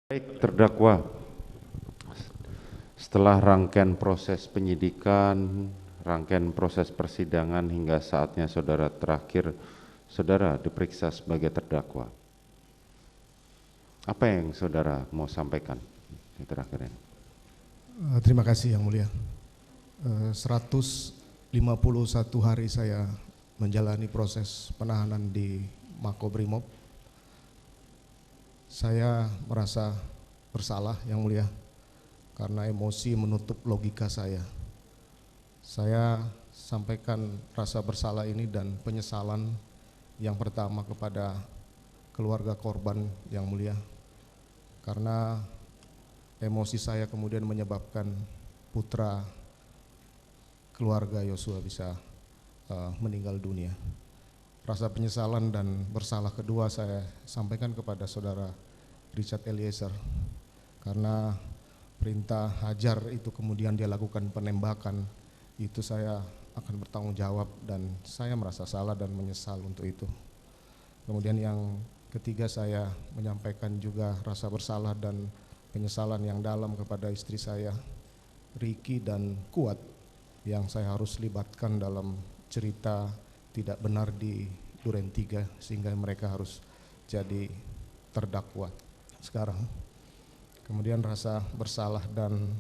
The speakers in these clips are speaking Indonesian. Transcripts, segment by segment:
Baik, terdakwa, setelah rangkaian proses penyidikan, rangkaian proses persidangan hingga saatnya saudara terakhir, saudara diperiksa sebagai terdakwa. Apa yang saudara mau sampaikan di terakhir ini? Terima kasih Yang Mulia. 151 hari saya menjalani proses penahanan di Makobrimob. Saya merasa bersalah Yang Mulia karena emosi menutup logika saya. Saya sampaikan rasa bersalah ini dan penyesalan yang pertama kepada keluarga korban Yang Mulia, karena emosi saya kemudian menyebabkan putra keluarga Yosua bisa meninggal dunia. Rasa penyesalan dan bersalah kedua saya sampaikan kepada saudara Richard Eliezer, karena perintah hajar itu kemudian dia lakukan penembakan, itu saya akan bertanggung jawab dan saya merasa salah dan menyesal untuk itu. Kemudian yang ketiga, saya menyampaikan juga rasa bersalah dan penyesalan yang dalam kepada istri saya, Riki dan Kuat, yang saya harus libatkan dalam cerita tidak benar di Duren 3 sehingga mereka harus jadi terdakwa sekarang. Kemudian rasa bersalah dan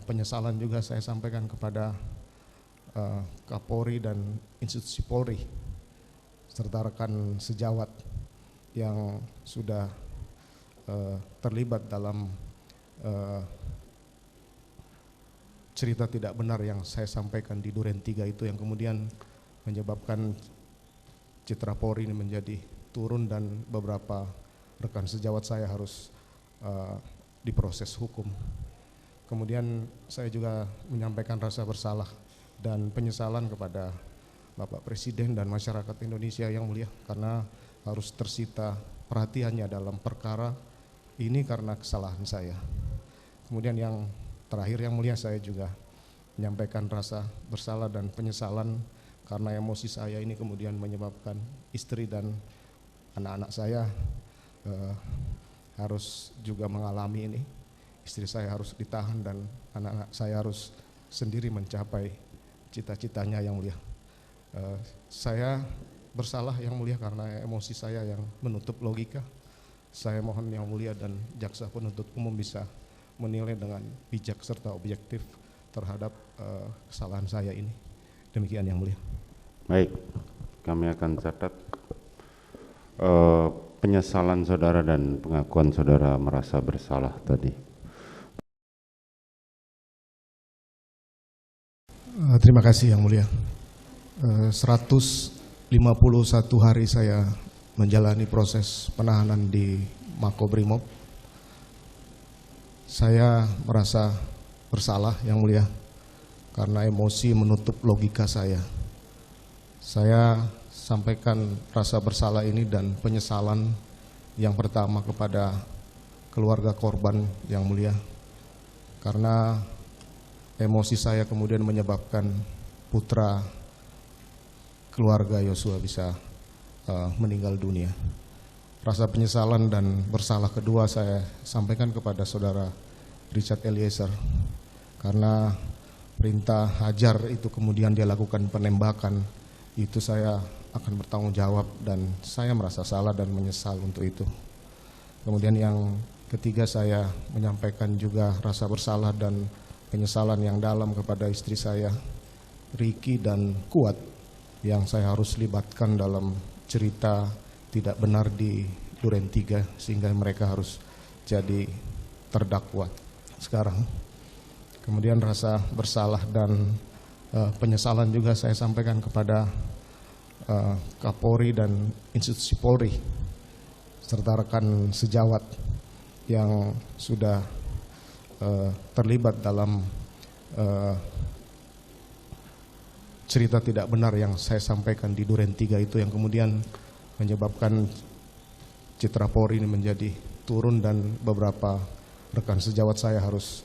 penyesalan juga saya sampaikan kepada Kapolri dan institusi Polri serta rekan sejawat yang sudah terlibat dalam cerita tidak benar yang saya sampaikan di Duren 3 itu, yang kemudian menyebabkan citra Polri ini menjadi turun dan beberapa rekan sejawat saya harus diproses hukum. Kemudian saya juga menyampaikan rasa bersalah dan penyesalan kepada Bapak Presiden dan masyarakat Indonesia Yang Mulia, karena harus tersita perhatiannya dalam perkara ini karena kesalahan saya. Kemudian yang terakhir Yang Mulia, saya juga menyampaikan rasa bersalah dan penyesalan karena emosi saya ini kemudian menyebabkan istri dan anak-anak saya harus juga mengalami ini. Istri saya harus ditahan dan anak-anak saya harus sendiri mencapai cita-citanya Yang Mulia. Saya bersalah Yang Mulia karena emosi saya yang menutup logika. Saya mohon Yang Mulia dan jaksa penuntut umum bisa menilai dengan bijak serta objektif terhadap kesalahan saya ini. Demikian Yang Mulia. Baik, kami akan catat penyesalan saudara dan pengakuan saudara merasa bersalah tadi. Terima kasih Yang Mulia. 151 hari saya menjalani proses penahanan di Makobrimob. Saya merasa bersalah Yang Mulia karena emosi menutup logika saya. Saya sampaikan rasa bersalah ini dan penyesalan yang pertama kepada keluarga korban Yang Mulia, karena emosi saya kemudian menyebabkan putra keluarga Yosua bisa meninggal dunia. Rasa penyesalan dan bersalah kedua saya sampaikan kepada saudara Richard Eliezer, karena perintah hajar itu kemudian dia lakukan penembakan, itu saya akan bertanggung jawab dan saya merasa salah dan menyesal untuk itu. Kemudian yang ketiga, saya menyampaikan juga rasa bersalah dan penyesalan yang dalam kepada istri saya, Riki dan Kuat, yang saya harus libatkan dalam cerita tidak benar di Duren 3 sehingga mereka harus jadi terdakwa sekarang. Kemudian rasa bersalah dan penyesalan juga saya sampaikan kepada Kapolri dan institusi Polri serta rekan sejawat yang sudah terlibat dalam cerita tidak benar yang saya sampaikan di Duren 3 itu, yang kemudian menyebabkan citra Polri ini menjadi turun dan beberapa rekan sejawat saya harus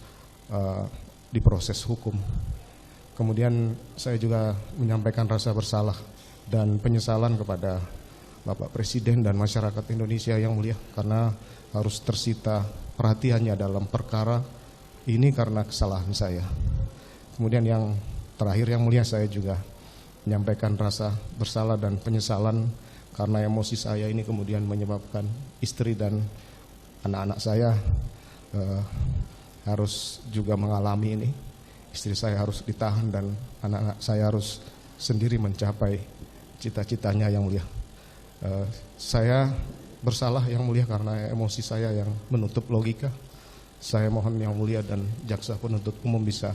diproses hukum. Kemudian saya juga menyampaikan rasa bersalah dan penyesalan kepada Bapak Presiden dan masyarakat Indonesia yang mulia, karena harus tersita perhatiannya dalam perkara ini karena kesalahan saya. Kemudian yang terakhir yang mulia, saya juga menyampaikan rasa bersalah dan penyesalan karena emosi saya ini kemudian menyebabkan istri dan anak-anak saya harus juga mengalami ini. Istri saya harus ditahan dan anak-anak saya harus sendiri mencapai cita-citanya yang mulia. Saya bersalah yang mulia karena emosi saya yang menutup logika. Saya mohon yang mulia dan jaksa penuntut umum bisa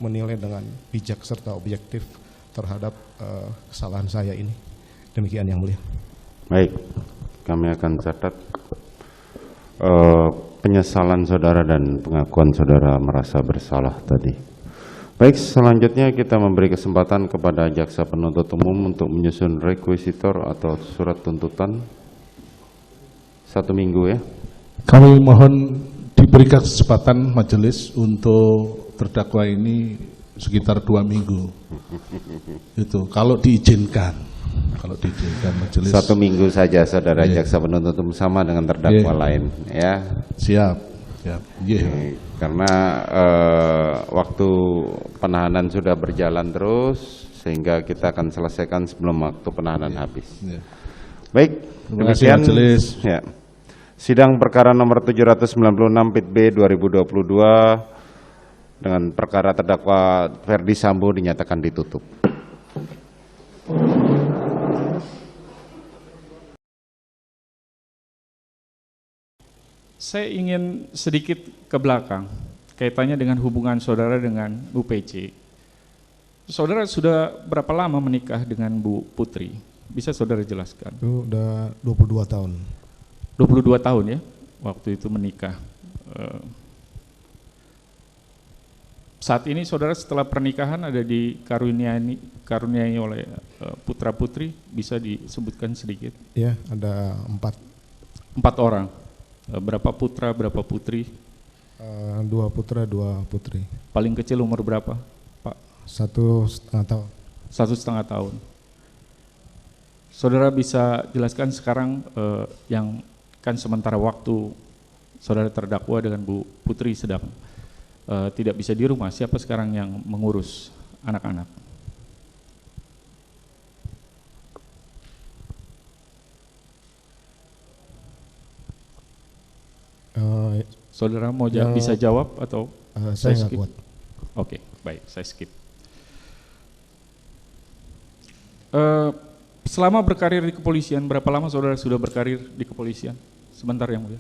menilai dengan bijak serta objektif terhadap kesalahan saya ini. Demikian yang mulia. Baik, kami akan catat penyesalan saudara dan pengakuan saudara merasa bersalah tadi. Baik, selanjutnya kita memberi kesempatan kepada jaksa penuntut umum untuk menyusun rekuisitor atau surat tuntutan 1 minggu ya. Kami mohon diberikan kesempatan majelis untuk terdakwa ini sekitar 2 minggu. Itu kalau diizinkan majelis. 1 minggu saja saudara jaksa penuntut umum, sama dengan terdakwa lain ya. Siap. Karena waktu penahanan sudah berjalan terus, sehingga kita akan selesaikan sebelum waktu penahanan habis. Baik, terima kasih majelis. Ya. Sidang perkara nomor 796 PIT B 2022 dengan perkara terdakwa Ferdi Sambo dinyatakan ditutup. Saya ingin sedikit ke belakang, kaitannya dengan hubungan saudara dengan UPC. Saudara sudah berapa lama menikah dengan Bu Putri? Bisa saudara jelaskan? Itu udah 22 tahun. 22 tahun ya, waktu itu menikah. Saat ini saudara setelah pernikahan ada dikaruniai oleh putra putri, bisa disebutkan sedikit? Ya, ada 4. 4 orang. Berapa putra, berapa putri? 2 putra, 2 putri. Paling kecil umur berapa, Pak? 1,5 tahun. 1,5 tahun. Saudara bisa jelaskan sekarang yang kan sementara waktu saudara terdakwa dengan Bu Putri sedang tidak bisa di rumah, siapa sekarang yang mengurus anak-anak? Saudara mau bisa jawab atau saya nggak kuat. Oke, baik, saya skip. Selama berkarir di kepolisian, berapa lama saudara sudah berkarir di kepolisian? Sebentar yang mulia.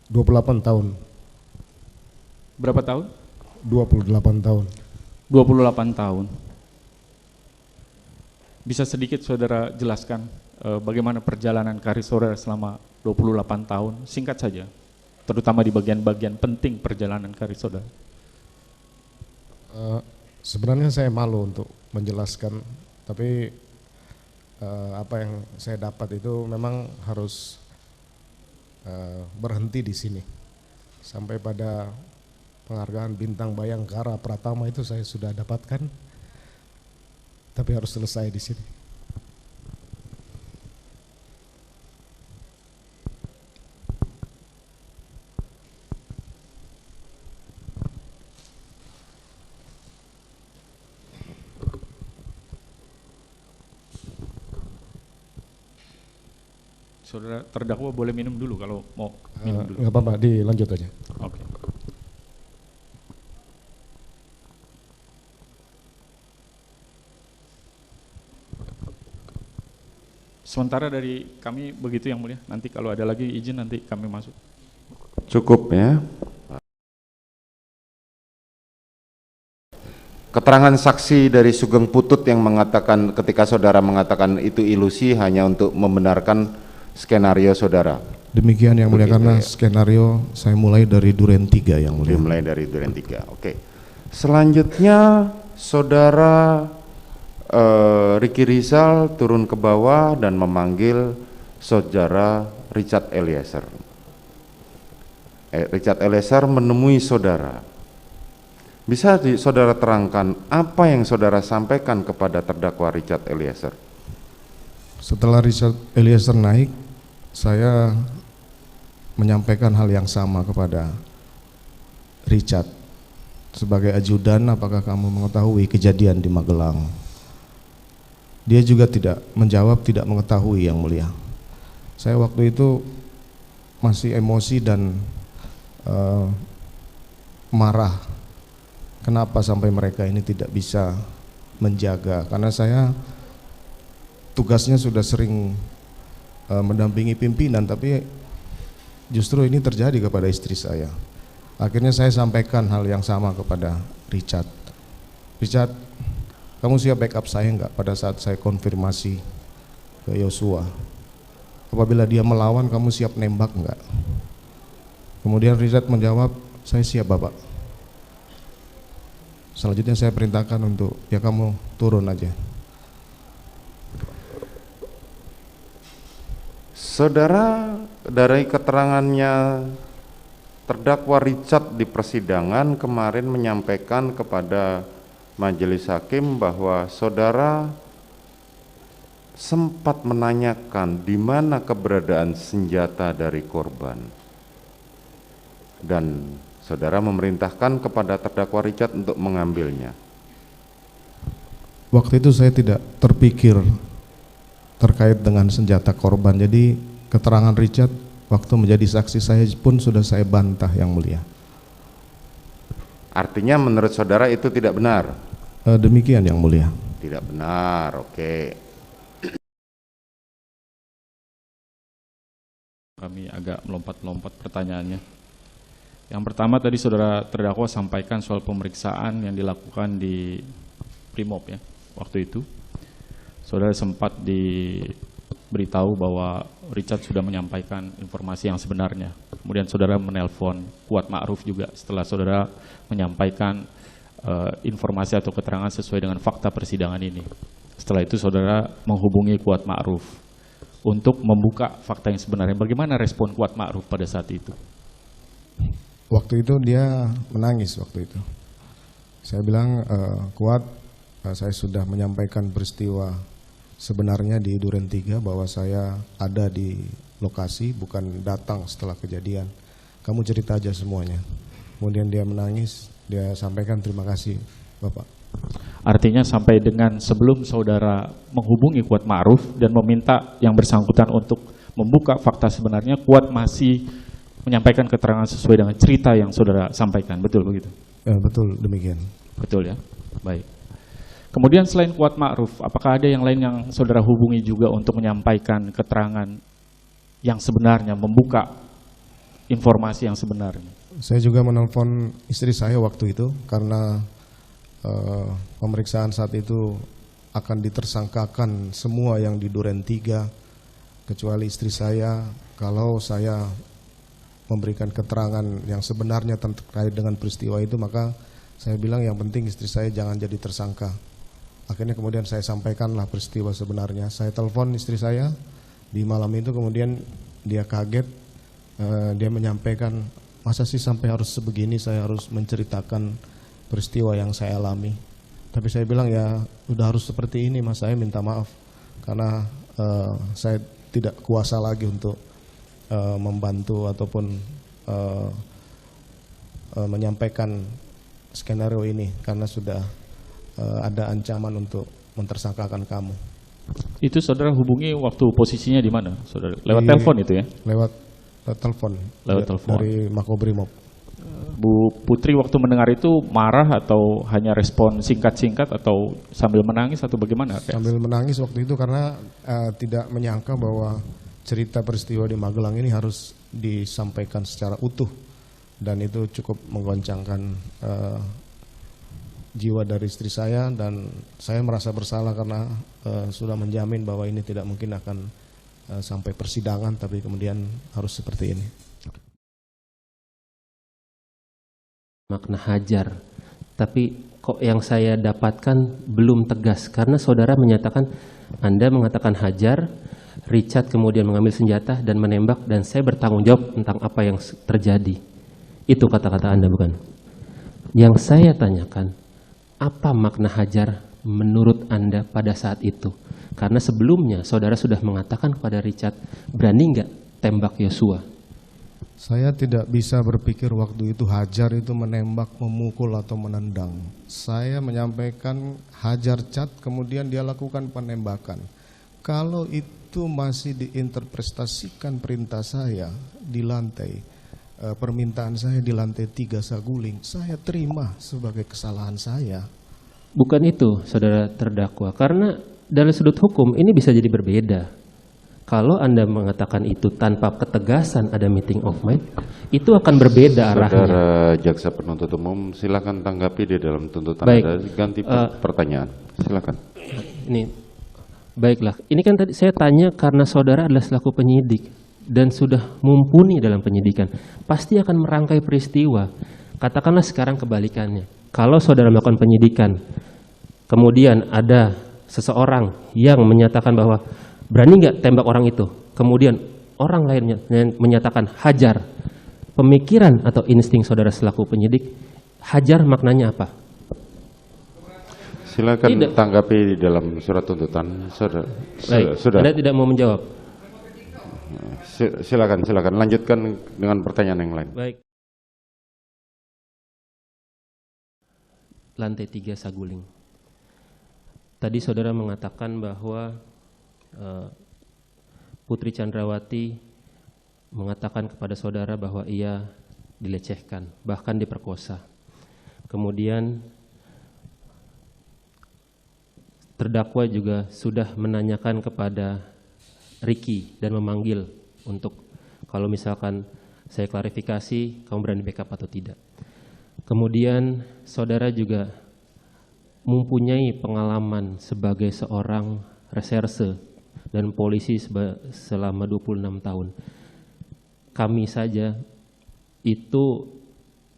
28 tahun. Berapa tahun? 28 tahun. 28 tahun. Bisa sedikit saudara jelaskan bagaimana perjalanan karir saudara selama 28 tahun, singkat saja, terutama di bagian-bagian penting perjalanan karir saudara. Sebenarnya saya malu untuk menjelaskan, tapi apa yang saya dapat itu memang harus berhenti di sini. Sampai pada penghargaan Bintang Bayangkara Pratama itu saya sudah dapatkan, tapi harus selesai di sini. Saudara terdakwa boleh minum dulu kalau mau minum dulu. Nggak apa-apa, dilanjut aja. Oke. Sementara dari kami begitu yang mulia, nanti kalau ada lagi izin nanti kami masuk. Cukup ya. Keterangan saksi dari Sugeng Putut yang mengatakan ketika saudara mengatakan itu ilusi hanya untuk membenarkan skenario saudara. Demikian yang mulia, Begitu, karena ya. skenario saya mulai dari Duren 3 yang mulia. Dimulai dari Duren 3. Oke. Selanjutnya saudara Ricky Rizal turun ke bawah dan memanggil saudara Richard Eliezer. Richard Eliezer menemui saudara Bisa saudara terangkan apa yang saudara sampaikan kepada terdakwa Richard Eliezer? Setelah Richard Eliezer naik, saya menyampaikan hal yang sama kepada Richard. Sebagai ajudan, apakah kamu mengetahui kejadian di Magelang? Dia juga tidak menjawab, tidak mengetahui, Yang Mulia. Saya waktu itu masih emosi dan marah. Kenapa sampai mereka ini tidak bisa menjaga? Karena saya tugasnya sudah sering mendampingi pimpinan, tapi justru ini terjadi kepada istri saya. Akhirnya saya sampaikan hal yang sama kepada Richard. Richard, kamu siap backup saya enggak pada saat saya konfirmasi ke Yosua? Apabila dia melawan, kamu siap nembak enggak? Kemudian Richard menjawab, saya siap Bapak. Selanjutnya saya perintahkan untuk, ya kamu turun aja. Saudara, dari keterangannya terdakwa Richard di persidangan kemarin menyampaikan kepada majelis hakim bahwa saudara sempat menanyakan di mana keberadaan senjata dari korban. Dan saudara memerintahkan kepada terdakwa Richard untuk mengambilnya. Waktu itu saya tidak terpikir terkait dengan senjata korban. Jadi keterangan Richard waktu menjadi saksi saya pun sudah saya bantah, Yang Mulia. Artinya menurut saudara itu tidak benar? Demikian, Yang Mulia. Tidak benar, oke. Kami agak melompat-lompat pertanyaannya. Yang pertama tadi saudara terdakwa sampaikan soal pemeriksaan yang dilakukan di Brimob ya, waktu itu. Saudara sempat diberitahu bahwa Richard sudah menyampaikan informasi yang sebenarnya. Kemudian saudara menelpon Kuat Ma'ruf juga setelah saudara menyampaikan informasi atau keterangan sesuai dengan fakta persidangan ini. Setelah itu saudara menghubungi Kuat Ma'ruf untuk membuka fakta yang sebenarnya. Bagaimana respon Kuat Ma'ruf pada saat itu? Waktu itu dia menangis waktu itu. Saya bilang, Kuat, saya sudah menyampaikan peristiwa sebenarnya di Duren 3 bahwa saya ada di lokasi, bukan datang setelah kejadian. Kamu cerita aja semuanya. Kemudian dia menangis, dia sampaikan terima kasih Bapak. Artinya sampai dengan sebelum saudara menghubungi Kuat Ma'ruf dan meminta yang bersangkutan untuk membuka fakta sebenarnya, Kuat masih menyampaikan keterangan sesuai dengan cerita yang saudara sampaikan, betul begitu? Betul, demikian. Betul ya, baik. Kemudian selain Kuat Ma'ruf, apakah ada yang lain yang saudara hubungi juga untuk menyampaikan keterangan yang sebenarnya, membuka informasi yang sebenarnya? Saya juga menelpon istri saya waktu itu karena pemeriksaan saat itu akan ditersangkakan semua yang di Duren 3 kecuali istri saya. Kalau saya memberikan keterangan yang sebenarnya terkait dengan peristiwa itu, maka saya bilang yang penting istri saya jangan jadi tersangka. Akhirnya kemudian saya sampaikanlah peristiwa sebenarnya. Saya telepon istri saya di malam itu, kemudian dia kaget, dia menyampaikan, masa sih sampai harus sebegini saya harus menceritakan peristiwa yang saya alami. Tapi saya bilang ya udah harus seperti ini Mas, saya minta maaf karena saya tidak kuasa lagi untuk membantu ataupun menyampaikan skenario ini karena sudah ada ancaman untuk mentersangkakan kamu. Itu saudara hubungi waktu posisinya di mana, saudara? Lewat telepon itu ya? Lewat telepon. Lewat telepon. Dari Makobrimob. Bu Putri waktu mendengar itu marah atau hanya respon singkat-singkat atau sambil menangis atau bagaimana? Sambil menangis waktu itu karena tidak menyangka bahwa cerita peristiwa di Magelang ini harus disampaikan secara utuh dan itu cukup menggoncangkan jiwa dari istri saya, dan saya merasa bersalah karena sudah menjamin bahwa ini tidak mungkin akan sampai persidangan, tapi kemudian harus seperti ini. Makna hajar, tapi kok yang saya dapatkan belum tegas karena saudara menyatakan, Anda mengatakan hajar, Richard kemudian mengambil senjata dan menembak, dan saya bertanggung jawab tentang apa yang terjadi. Itu kata-kata Anda bukan? Yang saya tanyakan, apa makna hajar menurut Anda pada saat itu? Karena sebelumnya saudara sudah mengatakan kepada Richard, berani nggak tembak Yosua? Saya tidak bisa berpikir waktu itu hajar itu menembak, memukul atau menendang. Saya menyampaikan hajar cat, kemudian dia lakukan penembakan. Kalau itu masih diinterpretasikan perintah saya di lantai, permintaan saya di lantai 3 saguling, saya terima sebagai kesalahan saya. Bukan itu, saudara terdakwa. Karena dari sudut hukum ini bisa jadi berbeda. Kalau Anda mengatakan itu tanpa ketegasan ada meeting of mind, itu akan berbeda arahnya. Saudara jaksa penuntut umum, silakan tanggapi di dalam tuntutan Baik. Anda. Ganti pertanyaan, silakan. Ini, baiklah. Ini kan tadi saya tanya karena saudara adalah selaku penyidik dan sudah mumpuni dalam penyidikan. Pasti akan merangkai peristiwa. Katakanlah sekarang kebalikannya. Kalau saudara melakukan penyidikan, kemudian ada seseorang yang menyatakan bahwa berani nggak tembak orang itu, kemudian orang lain menyatakan hajar, pemikiran atau insting saudara selaku penyidik, hajar maknanya apa? Silakan Tidak. tanggapi di dalam surat tuntutan. Saudara, Baik, sudah. Anda tidak mau menjawab. Silakan lanjutkan dengan pertanyaan yang lain. Baik. Lantai 3 saguling. Tadi saudara mengatakan bahwa Putri Chandrawati mengatakan kepada saudara bahwa ia dilecehkan, bahkan diperkosa. Kemudian terdakwa juga sudah menanyakan kepada Ricky dan memanggil untuk kalau misalkan saya klarifikasi, kamu berani backup atau tidak. Kemudian saudara juga mempunyai pengalaman sebagai seorang reserse dan polisi selama 26 tahun. Kami saja itu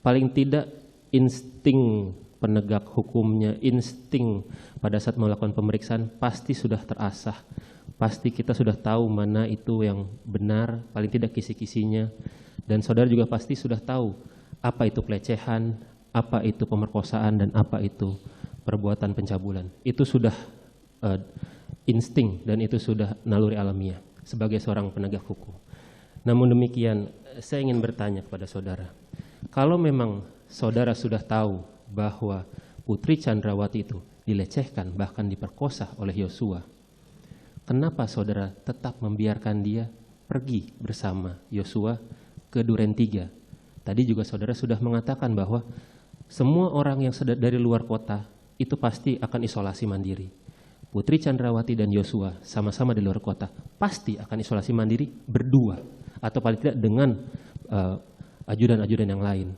paling tidak insting penegak hukumnya, insting pada saat melakukan pemeriksaan pasti sudah terasah. Pasti kita sudah tahu mana itu yang benar, paling tidak kisi-kisinya. Dan saudara juga pasti sudah tahu apa itu pelecehan, apa itu pemerkosaan, dan apa itu perbuatan pencabulan. Itu sudah insting dan itu sudah naluri alamiah sebagai seorang penegak hukum. Namun demikian, saya ingin bertanya kepada saudara, kalau memang saudara sudah tahu bahwa Putri Chandrawati itu dilecehkan bahkan diperkosa oleh Yosua, kenapa saudara tetap membiarkan dia pergi bersama Yosua ke Duren 3? Tadi juga saudara sudah mengatakan bahwa semua orang yang dari luar kota itu pasti akan isolasi mandiri. Putri Chandrawati dan Yosua sama-sama di luar kota pasti akan isolasi mandiri berdua atau paling tidak dengan ajudan-ajudan yang lain.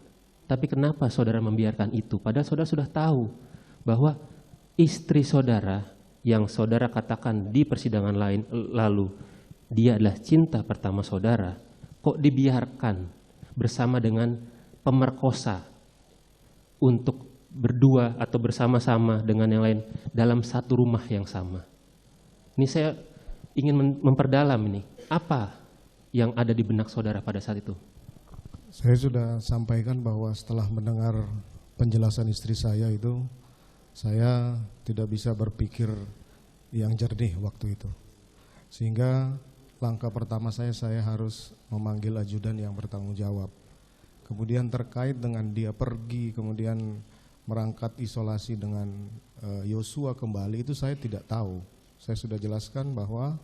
Tapi kenapa saudara membiarkan itu? Padahal saudara sudah tahu bahwa istri saudara yang saudara katakan di persidangan lain lalu dia adalah cinta pertama saudara, kok dibiarkan bersama dengan pemerkosa untuk berdua atau bersama-sama dengan yang lain dalam satu rumah yang sama. Ini saya ingin memperdalam ini. Apa yang ada di benak saudara pada saat itu? Saya sudah sampaikan bahwa setelah mendengar penjelasan istri saya itu, saya tidak bisa berpikir yang jernih waktu itu. Sehingga langkah pertama saya harus memanggil ajudan yang bertanggung jawab. Kemudian terkait dengan dia pergi, kemudian merangkat isolasi dengan Yosua kembali, itu saya tidak tahu. Saya sudah jelaskan bahwa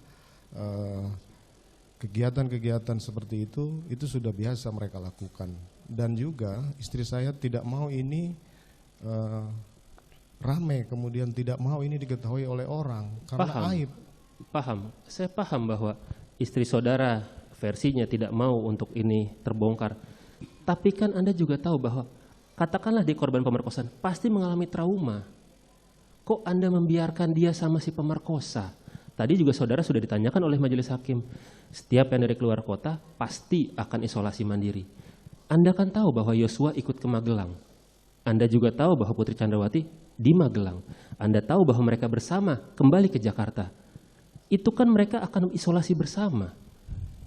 kegiatan-kegiatan seperti itu sudah biasa mereka lakukan. Dan juga istri saya tidak mau ini rame, kemudian tidak mau ini diketahui oleh orang karena aib. Paham, saya paham bahwa istri saudara versinya tidak mau untuk ini terbongkar. Tapi kan Anda juga tahu bahwa katakanlah di korban pemerkosaan pasti mengalami trauma. Kok Anda membiarkan dia sama si pemerkosa? Tadi juga saudara sudah ditanyakan oleh majelis hakim. Setiap yang dari keluar kota pasti akan isolasi mandiri. Anda kan tahu bahwa Yosua ikut ke Magelang. Anda juga tahu bahwa Putri Chandrawati di Magelang. Anda tahu bahwa mereka bersama kembali ke Jakarta. Itu kan mereka akan isolasi bersama.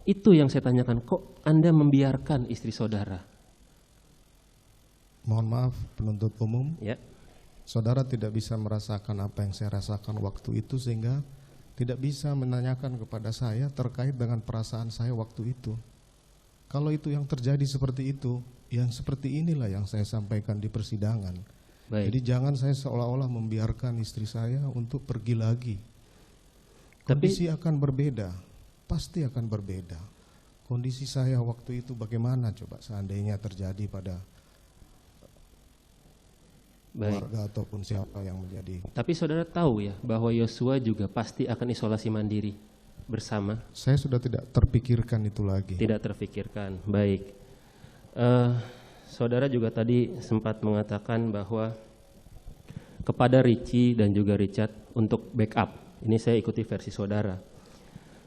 Itu yang saya tanyakan, kok Anda membiarkan istri saudara? Mohon maaf penuntut umum, Ya. saudara tidak bisa merasakan apa yang saya rasakan waktu itu sehingga tidak bisa menanyakan kepada saya terkait dengan perasaan saya waktu itu. Kalau itu yang terjadi seperti itu, yang seperti inilah yang saya sampaikan di persidangan. Baik. Jadi jangan saya seolah-olah membiarkan istri saya untuk pergi lagi. Kondisi akan berbeda, pasti akan berbeda. Kondisi saya waktu itu bagaimana coba seandainya terjadi pada Baik. keluarga ataupun siapa yang menjadi. Tapi saudara tahu ya bahwa Yosua juga pasti akan isolasi mandiri bersama. Saya sudah tidak terpikirkan itu lagi. Tidak terfikirkan. Baik. Saudara juga tadi sempat mengatakan bahwa kepada Ricky dan juga Richard untuk backup. Ini saya ikuti versi saudara.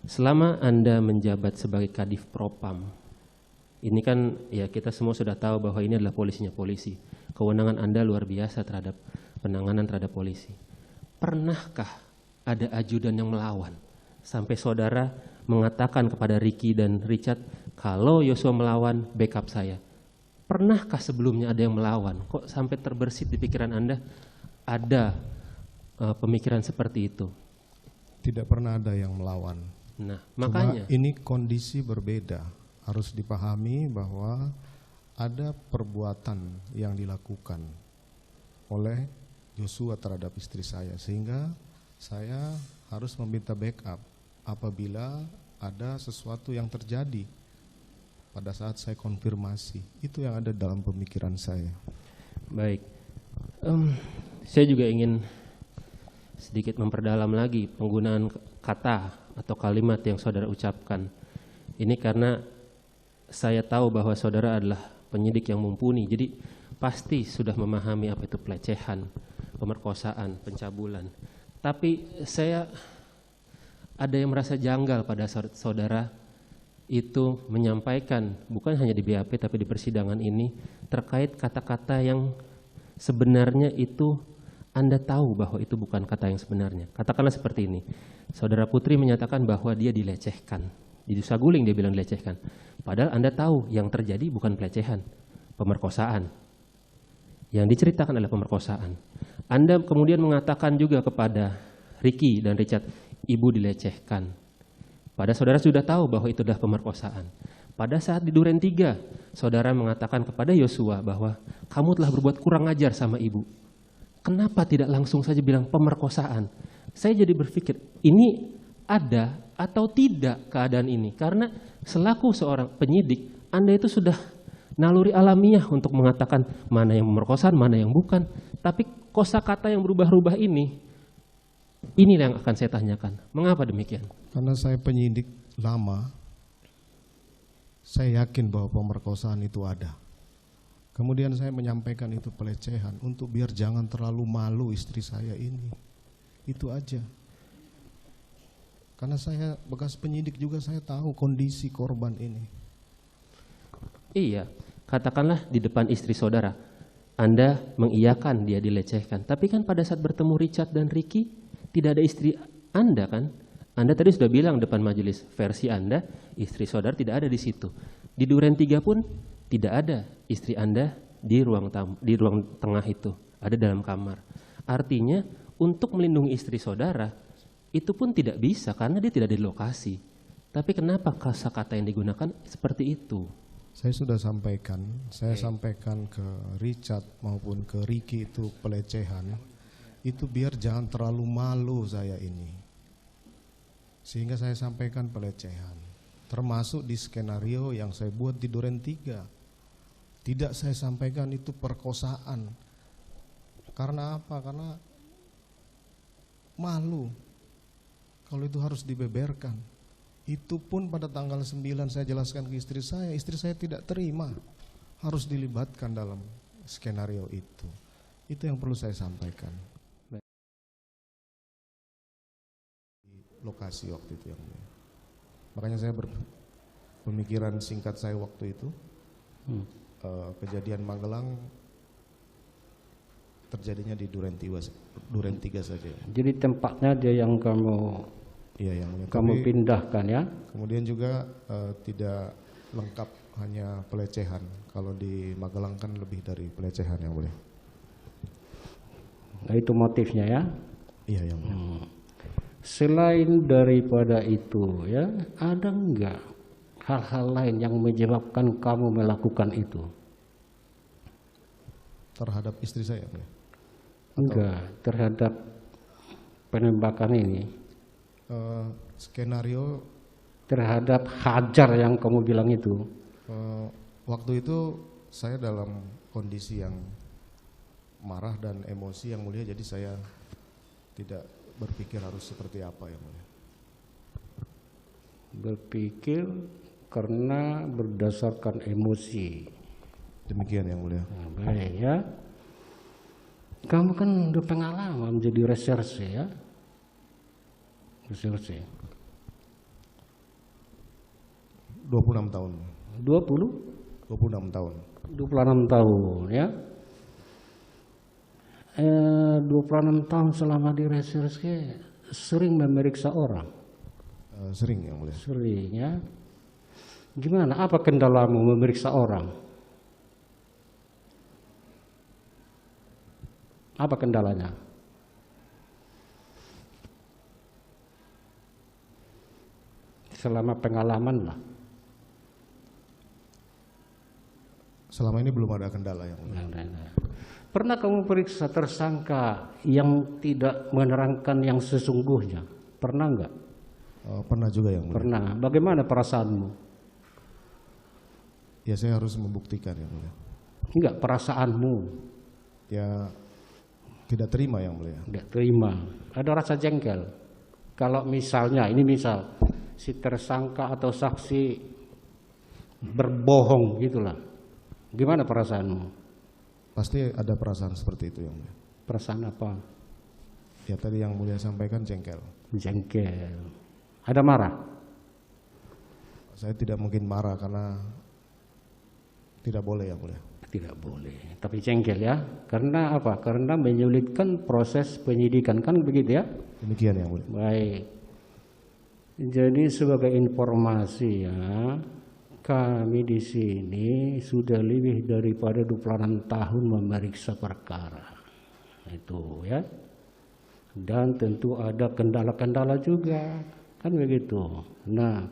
Selama Anda menjabat sebagai Kadif Propam, ini kan ya kita semua sudah tahu bahwa ini adalah polisinya polisi. Kewenangan Anda luar biasa terhadap penanganan terhadap polisi. Pernahkah ada ajudan yang melawan? Sampai saudara mengatakan kepada Ricky dan Richard, kalau Yosua melawan, backup saya. Pernahkah sebelumnya ada yang melawan? Kok sampai terbersit di pikiran Anda ada pemikiran seperti itu? Tidak pernah ada yang melawan. Nah, Cuma makanya ini kondisi berbeda. Harus dipahami bahwa ada perbuatan yang dilakukan oleh Yosua terhadap istri saya, sehingga saya harus meminta backup apabila ada sesuatu yang terjadi pada saat saya konfirmasi. Itu yang ada dalam pemikiran saya. baik. Saya juga ingin sedikit memperdalam lagi penggunaan kata atau kalimat yang saudara ucapkan. Ini karena saya tahu bahwa saudara adalah penyidik yang mumpuni, jadi pasti sudah memahami apa itu pelecehan, pemerkosaan, pencabulan. Tapi saya ada yang merasa janggal pada saudara itu menyampaikan, bukan hanya di BAP tapi di persidangan ini, terkait kata-kata yang sebenarnya itu Anda tahu bahwa itu bukan kata yang sebenarnya. Katakanlah seperti ini, saudara Putri menyatakan bahwa dia dilecehkan. Di Saguling dia bilang dilecehkan. Padahal Anda tahu yang terjadi bukan pelecehan, pemerkosaan. Yang diceritakan adalah pemerkosaan. Anda kemudian mengatakan juga kepada Ricky dan Richard, ibu dilecehkan. Padahal saudara sudah tahu bahwa itu adalah pemerkosaan. Pada saat di Duren 3, saudara mengatakan kepada Yosua bahwa kamu telah berbuat kurang ajar sama ibu. Kenapa tidak langsung saja bilang pemerkosaan? Saya jadi berpikir, ini ada atau tidak keadaan ini? Karena selaku seorang penyidik, Anda itu sudah naluri alamiah untuk mengatakan mana yang pemerkosaan, mana yang bukan. Tapi kosakata yang berubah-ubah inilah yang akan saya tanyakan. Mengapa demikian? Karena saya penyidik lama, saya yakin bahwa pemerkosaan itu ada. Kemudian saya menyampaikan itu pelecehan untuk biar jangan terlalu malu istri saya ini. Itu aja. Karena saya bekas penyidik juga, saya tahu kondisi korban ini. Iya, katakanlah di depan istri saudara, Anda mengiyakan dia dilecehkan. Tapi kan pada saat bertemu Richard dan Ricky, tidak ada istri Anda kan? Anda tadi sudah bilang depan majelis, versi Anda, istri saudara tidak ada di situ. Di Duren 3 pun tidak ada istri Anda di ruang tengah itu, ada dalam kamar. Artinya untuk melindungi istri saudara, itu pun tidak bisa karena dia tidak di lokasi. Tapi kenapa kata-kata yang digunakan seperti itu? Saya sudah sampaikan, saya sampaikan ke Richard maupun ke Ricky itu pelecehan. Itu biar jangan terlalu malu saya ini. Sehingga saya sampaikan pelecehan. Termasuk di skenario yang saya buat di Duren 3. Tidak saya sampaikan itu perkosaan. Karena apa? Karena malu. Kalau itu harus dibeberkan. Itu pun pada tanggal 9 saya jelaskan ke istri saya tidak terima. Harus dilibatkan dalam skenario itu. Itu yang perlu saya sampaikan. Lokasi waktu itu yang mulia. Makanya saya berpemikiran singkat saya waktu itu, kejadian Magelang terjadinya di Duren 3 saja. Jadi tempatnya dia yang Iya, yang mulia. kamu pindahkan ya? Kemudian juga tidak lengkap hanya pelecehan. Kalau di Magelang kan lebih dari pelecehan yang mulia. Nah, itu motifnya ya. Iya yang mulia. Selain daripada itu ya, ada enggak hal-hal lain yang menyebabkan kamu melakukan itu? Terhadap istri saya, mulia. Enggak, terhadap penembakan ini. Skenario Terhadap Hajar yang kamu bilang itu. waktu itu saya dalam kondisi yang marah dan emosi yang mulia, jadi saya tidak berpikir harus seperti apa yang mulia. Berpikir karena berdasarkan emosi. Demikian yang mulia. Nah, baik ya. Kamu kan udah pengalaman menjadi reserse ya. Reserse. 26 tahun. 26 tahun. ya. 26 tahun selama di reserse sering memeriksa orang. Sering yang mulia. Sering ya. Gimana? Apa kendalamu memeriksa orang? Apa kendalanya? Selama pengalaman lah. Selama ini belum ada kendala yang mulia. Pernah kamu periksa tersangka yang tidak menerangkan yang sesungguhnya? Pernah enggak? Pernah juga yang mulia. Pernah. Bagaimana perasaanmu? Ya saya harus membuktikan yang mulia. Enggak, perasaanmu? Ya tidak terima yang mulia. Tidak terima. Ada rasa jengkel. Kalau misalnya, ini misal si tersangka atau saksi berbohong gitulah. Gimana perasaanmu? Pasti ada perasaan seperti itu yang mulia. Perasaan apa? Ya tadi yang mulia sampaikan jengkel. Jengkel. Ada marah? Saya tidak mungkin marah karena tidak boleh yang mulia. Tidak boleh. Tapi jengkel ya. Karena apa? Karena menyulitkan proses penyidikan, kan begitu ya? Demikian yang mulia. Baik. Jadi sebagai informasi ya, kami di sini sudah lebih daripada 26 tahun memeriksa perkara. Itu ya. Dan tentu ada kendala-kendala juga. Kan begitu. Nah,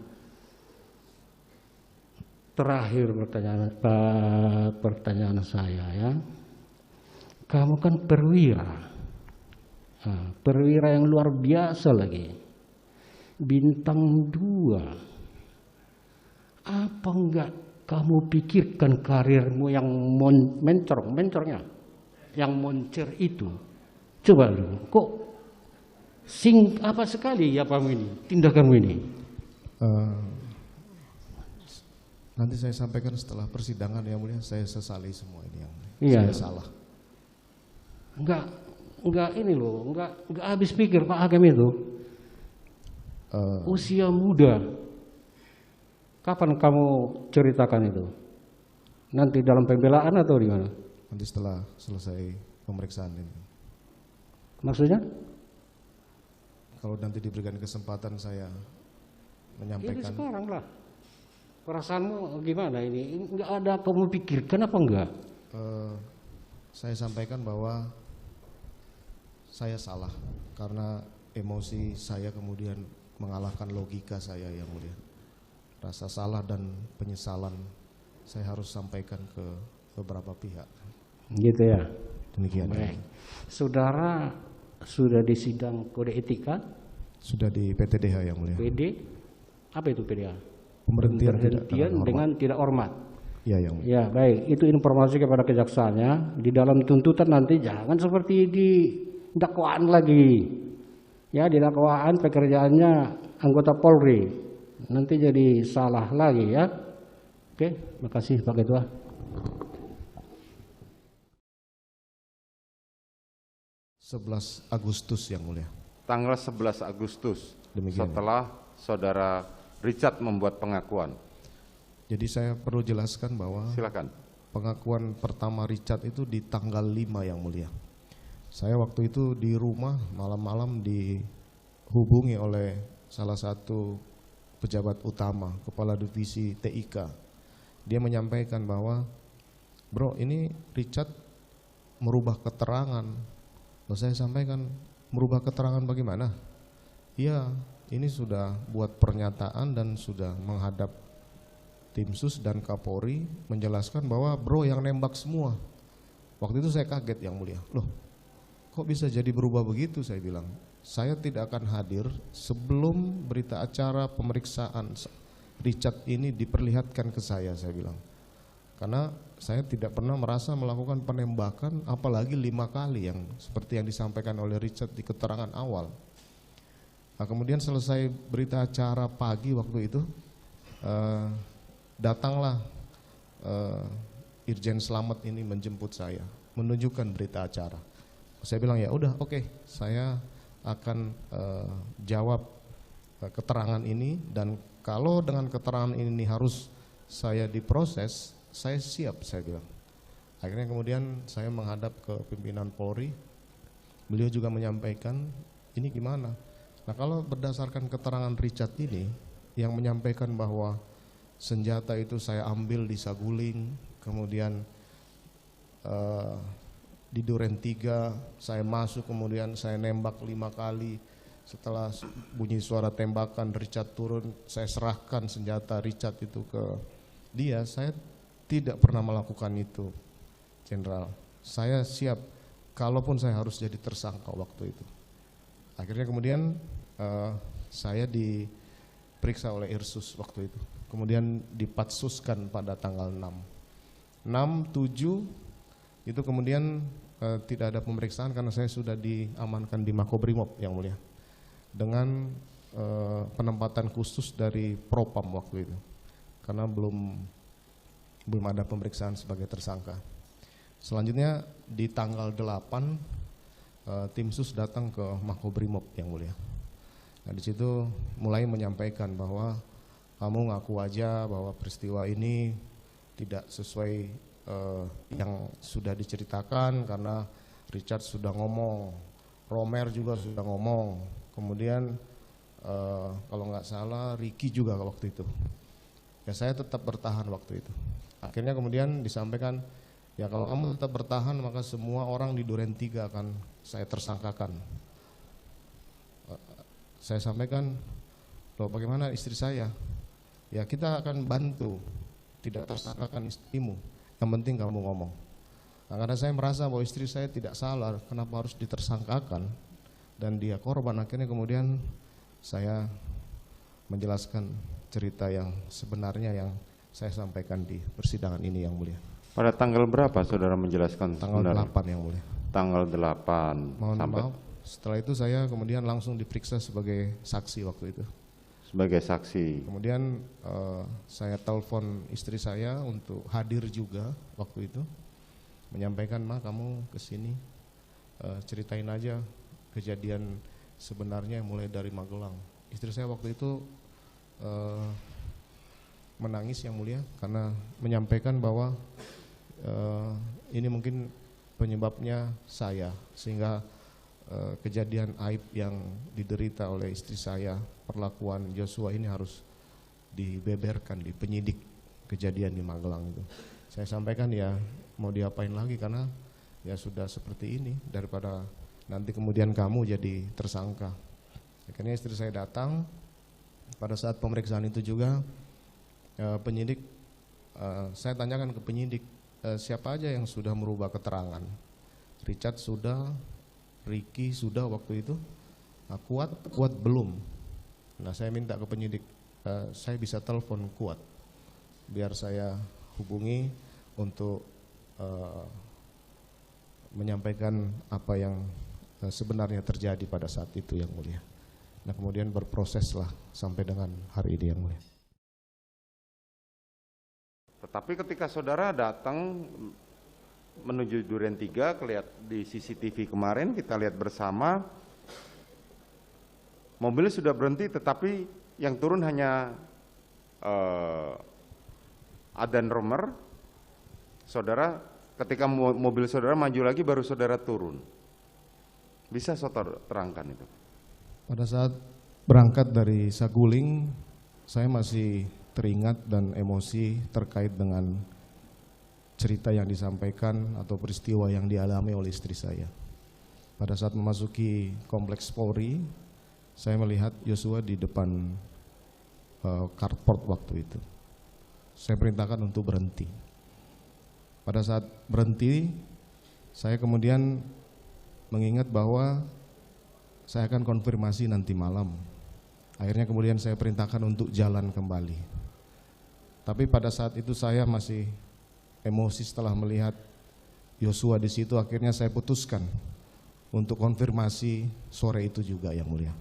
terakhir pertanyaan saya ya. Kamu kan perwira. Nah, perwira yang luar biasa lagi. Bintang 2. Apa enggak kamu pikirkan karirmu yang mencornya, yang moncer itu? Coba lu, kok apa sekali ya kamu ini, tindakanmu ini? Nanti saya sampaikan setelah persidangan yang mulia. Saya sesali semua ini yang mulia. Iya. Saya salah. Enggak ini loh, enggak habis pikir Pak Hakim itu. Usia muda. Kapan kamu ceritakan itu? Nanti dalam pembelaan atau di mana? Nanti setelah selesai pemeriksaan ini. Maksudnya? Kalau nanti diberikan kesempatan saya menyampaikan. Ini sekarang lah. Perasaanmu gimana ini? Enggak ada kamu pikirkan apa enggak? Saya sampaikan bahwa saya salah karena emosi saya kemudian mengalahkan logika saya yang mulia. Rasa salah dan penyesalan saya harus sampaikan ke beberapa pihak. Gitu ya. Demikian. Baik. Saudara sudah di sidang kode etika? Sudah di PTDH yang mulia. PD? Apa itu PDH? Pemberhentian dengan tidak hormat. Ya yang mulia. Ya baik, itu informasi kepada kejaksaannya. Di dalam tuntutan nanti jangan seperti di dakwaan lagi. Ya di dakwaan pekerjaannya anggota Polri. Nanti jadi salah lagi ya. Oke, makasih Pak Ketua. Agustus yang mulia. Tanggal 11 Agustus. Demikian. Setelah saudara Richard membuat pengakuan. Jadi saya perlu jelaskan bahwa Silakan. pengakuan pertama Richard itu di tanggal 5 yang mulia. Saya waktu itu di rumah malam-malam dihubungi oleh salah satu pejabat utama, kepala divisi TIK dia menyampaikan bahwa, bro ini Richard merubah keterangan. Lalu saya sampaikan, merubah keterangan bagaimana? Iya, ini sudah buat pernyataan dan sudah menghadap tim sus dan Kapolri menjelaskan bahwa bro yang nembak semua. Waktu itu saya kaget yang mulia, loh kok bisa jadi berubah begitu? Saya bilang, saya tidak akan hadir sebelum berita acara pemeriksaan Richard ini diperlihatkan ke saya bilang. Karena saya tidak pernah merasa melakukan penembakan, apalagi 5 kali yang seperti yang disampaikan oleh Richard di keterangan awal. Nah, kemudian selesai berita acara pagi waktu itu, datanglah Irjen Slamet ini menjemput saya, menunjukkan berita acara. Saya bilang ya udah oke, saya akan jawab keterangan ini, dan kalau dengan keterangan ini harus saya diproses, saya siap, saya bilang. Akhirnya kemudian saya menghadap ke pimpinan Polri, beliau juga menyampaikan ini gimana. Nah kalau berdasarkan keterangan Richard ini yang menyampaikan bahwa senjata itu saya ambil di Saguling, kemudian di Duren 3 saya masuk, kemudian saya nembak 5 kali, setelah bunyi suara tembakan Richard turun, saya serahkan senjata Richard itu ke dia. Saya tidak pernah melakukan itu, Jenderal. Saya siap kalaupun saya harus jadi tersangka waktu itu. Akhirnya kemudian saya diperiksa oleh Irsus waktu itu, kemudian dipatsuskan pada tanggal 6, 7 itu kemudian tidak ada pemeriksaan karena saya sudah diamankan di Makobrimob yang mulia dengan penempatan khusus dari Propam waktu itu, karena belum ada pemeriksaan sebagai tersangka. Selanjutnya di tanggal 8 tim sus datang ke Makobrimob yang mulia. Nah, di situ mulai menyampaikan bahwa kamu ngaku aja bahwa peristiwa ini tidak sesuai yang sudah diceritakan, karena Richard sudah ngomong, Romer juga sudah ngomong, kemudian kalau nggak salah Ricky juga waktu itu. Ya saya tetap bertahan waktu itu. Akhirnya kemudian disampaikan, ya kalau kamu tetap bertahan maka semua orang di Duren 3 akan saya tersangkakan. Saya sampaikan, loh bagaimana istri saya? Ya kita akan bantu, tidak tersangkakan istrimu, yang penting kamu ngomong. Nah, karena saya merasa bahwa istri saya tidak salah, kenapa harus ditersangkakan dan dia korban. Akhirnya kemudian saya menjelaskan cerita yang sebenarnya yang saya sampaikan di persidangan ini yang mulia. Pada tanggal berapa saudara menjelaskan? Tanggal sebenarnya? 8 yang mulia. Tanggal 8. Mohon sampai maaf, setelah itu saya kemudian langsung diperiksa sebagai saksi waktu itu. sebagai saksi. Kemudian saya telepon istri saya untuk hadir juga waktu itu, menyampaikan, Ma kamu kesini ceritain aja kejadian sebenarnya mulai dari Magelang. Istri saya waktu itu menangis yang mulia karena menyampaikan bahwa ini mungkin penyebabnya saya, sehingga kejadian aib yang diderita oleh istri saya, perlakuan Joshua ini harus dibeberkan di penyidik kejadian di Magelang itu. Saya sampaikan ya mau diapain lagi, karena ya sudah seperti ini, daripada nanti kemudian kamu jadi tersangka. Akhirnya istri saya datang, pada saat pemeriksaan itu juga penyidik, saya tanyakan ke penyidik, siapa aja yang sudah merubah keterangan. Richard sudah, Ricky sudah waktu itu, Kuat belum. Nah saya minta ke penyidik, saya bisa telepon Kuat biar saya hubungi untuk menyampaikan apa yang sebenarnya terjadi pada saat itu yang mulia. Nah kemudian berproseslah sampai dengan hari ini yang mulia. Tetapi ketika saudara datang menuju Duren 3, kelihat di CCTV kemarin kita lihat bersama, mobil sudah berhenti tetapi yang turun hanya Adan Romer. Saudara, ketika mobil saudara maju lagi baru saudara turun. Bisa saudara terangkan itu? Pada saat berangkat dari Saguling, saya masih teringat dan emosi terkait dengan cerita yang disampaikan atau peristiwa yang dialami oleh istri saya. Pada saat memasuki kompleks Polri, saya melihat Yosua di depan carport waktu itu. Saya perintahkan untuk berhenti. Pada saat berhenti, saya kemudian mengingat bahwa saya akan konfirmasi nanti malam. Akhirnya kemudian saya perintahkan untuk jalan kembali. Tapi pada saat itu saya masih emosi setelah melihat Yosua di situ. Akhirnya saya putuskan untuk konfirmasi sore itu juga, Yang Mulia.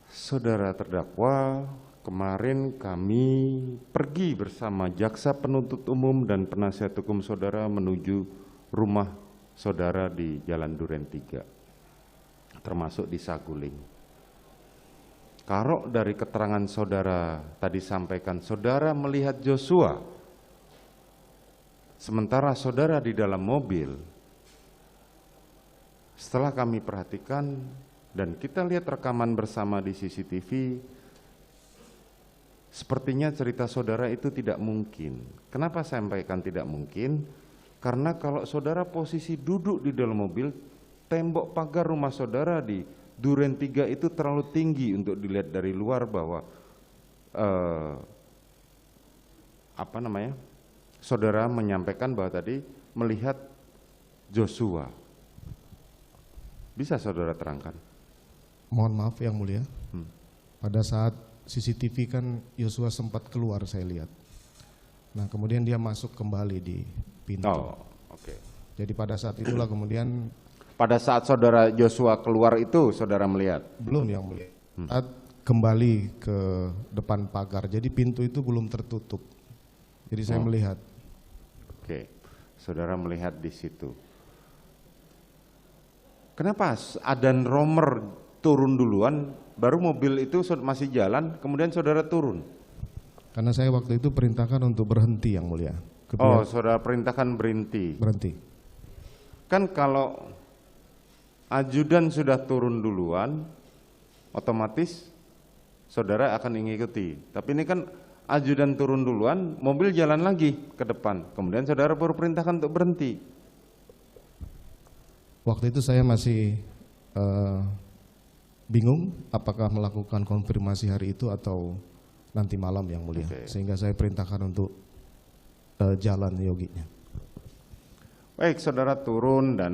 Saudara terdakwa, kemarin kami pergi bersama jaksa penuntut umum dan penasihat hukum saudara menuju rumah saudara di Jalan Duren 3, termasuk di Saguling. Kalau dari keterangan saudara tadi sampaikan, saudara melihat Joshua, sementara saudara di dalam mobil. Setelah kami perhatikan dan kita lihat rekaman bersama di CCTV, sepertinya cerita saudara itu tidak mungkin. Kenapa saya sampaikan tidak mungkin? Karena kalau saudara posisi duduk di dalam mobil, tembok pagar rumah saudara di Duren 3 itu terlalu tinggi untuk dilihat dari luar bahwa saudara menyampaikan bahwa tadi melihat Joshua. Bisa saudara terangkan? Mohon maaf Yang Mulia. Pada saat CCTV kan Yosua sempat keluar, saya lihat. Nah kemudian dia masuk kembali di pintu. Oh, oke. Jadi pada saat itulah kemudian. Pada saat saudara Joshua keluar itu saudara melihat? Belum Yang Mulia. Saat kembali ke depan pagar, jadi pintu itu belum tertutup. Jadi saya melihat. Oke, saudara melihat di situ. Kenapa Adan Romer turun duluan, baru mobil itu masih jalan, kemudian saudara turun? Karena saya waktu itu perintahkan untuk berhenti Yang Mulia. Oh, saudara perintahkan berhenti. Berhenti. Kan kalau ajudan sudah turun duluan, otomatis saudara akan mengikuti. Tapi ini kan ajudan turun duluan, mobil jalan lagi ke depan. Kemudian saudara baru perintahkan untuk berhenti. Waktu itu saya masih bingung apakah melakukan konfirmasi hari itu atau nanti malam Yang Mulia. Sehingga saya perintahkan untuk jalan yoginya. Baik, saudara turun dan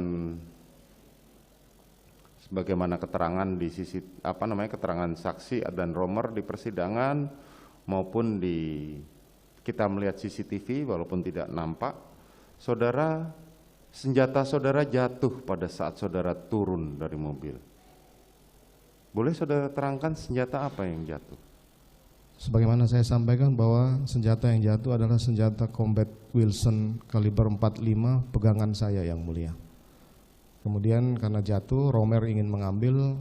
sebagaimana keterangan di sisi keterangan saksi Adan Romer di persidangan maupun kita melihat CCTV walaupun tidak nampak, senjata saudara jatuh pada saat saudara turun dari mobil. Boleh saudara terangkan senjata apa yang jatuh? Sebagaimana saya sampaikan bahwa senjata yang jatuh adalah senjata combat Wilson kaliber 45 pegangan saya Yang Mulia. Kemudian karena jatuh, Romer ingin mengambil,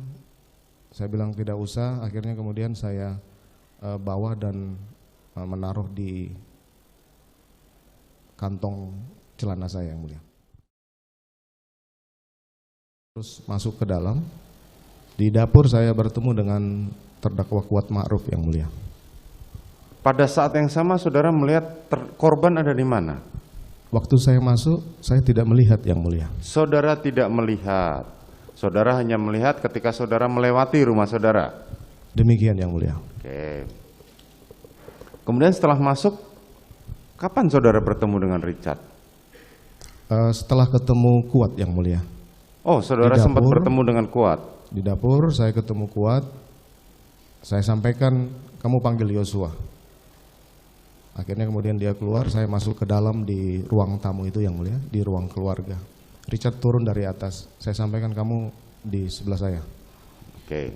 saya bilang tidak usah, akhirnya kemudian saya bawa dan menaruh di kantong celana saya Yang Mulia. Terus masuk ke dalam, di dapur saya bertemu dengan terdakwa Kuat Ma'ruf Yang Mulia. Pada saat yang sama saudara melihat korban ada di mana? Waktu saya masuk, saya tidak melihat Yang Mulia. Saudara tidak melihat. Saudara hanya melihat ketika saudara melewati rumah saudara. Demikian Yang Mulia. Oke. Kemudian setelah masuk, kapan saudara bertemu dengan Richard? Setelah ketemu Kuat Yang Mulia. Oh, saudara sempat bertemu dengan Kuat. Di dapur saya ketemu Kuat. Saya sampaikan, kamu panggil Yosua. Akhirnya kemudian dia keluar, saya masuk ke dalam di ruang tamu itu Yang Mulia, di ruang keluarga. Richard turun dari atas, saya sampaikan kamu di sebelah saya. Oke.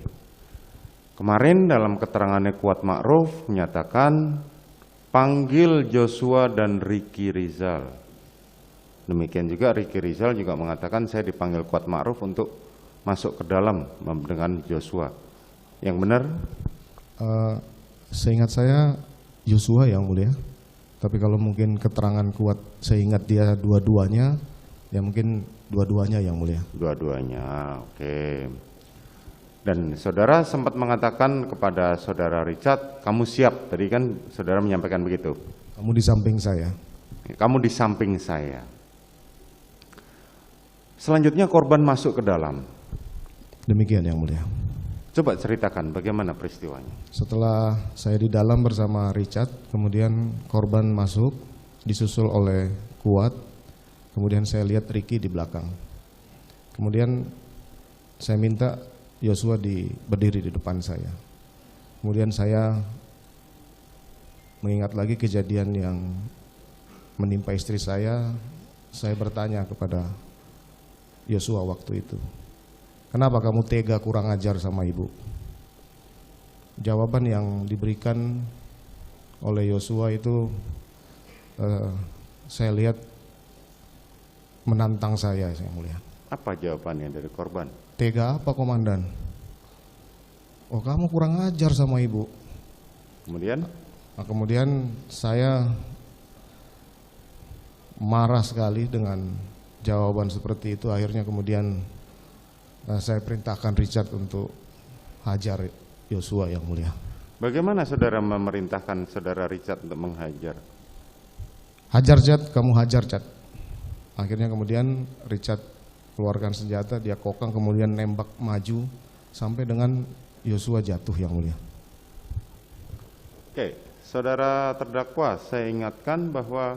Kemarin dalam keterangannya Kuat Ma'ruf menyatakan panggil Joshua dan Ricky Rizal. Demikian juga Ricky Rizal juga mengatakan saya dipanggil Kuat Ma'ruf untuk masuk ke dalam dengan Joshua. Yang benar? Seingat saya Joshua Yang Mulia, tapi kalau mungkin keterangan Kuat saya ingat dia dua-duanya, ya mungkin dua-duanya Yang Mulia. Dua-duanya, oke. Dan saudara sempat mengatakan kepada saudara Richard, kamu siap, tadi kan saudara menyampaikan begitu. Kamu di samping saya. Kamu di samping saya. Selanjutnya korban masuk ke dalam. Demikian yang mulia. Coba ceritakan bagaimana peristiwanya. Setelah saya di dalam bersama Richard, kemudian korban masuk, disusul oleh Kuat, kemudian saya lihat Ricky di belakang. Kemudian saya minta Yosua berdiri di depan saya. Kemudian saya mengingat lagi kejadian yang menimpa istri saya bertanya kepada Yosua waktu itu, kenapa kamu tega kurang ajar sama ibu? Jawaban yang diberikan oleh Yosua itu saya lihat menantang saya, yang mulia. Apa jawabannya dari korban? Tega apa komandan? Oh, kamu kurang ajar sama ibu. Kemudian? Nah, kemudian saya marah sekali dengan jawaban seperti itu. Akhirnya kemudian saya perintahkan Richard untuk hajar Yosua, yang mulia. Bagaimana saudara memerintahkan saudara Richard untuk menghajar? Hajar, Chad, kamu hajar, Chad. Akhirnya kemudian Richard keluarkan senjata, dia kokang, kemudian nembak maju sampai dengan Yosua jatuh, yang mulia. Oke, saudara terdakwa, saya ingatkan bahwa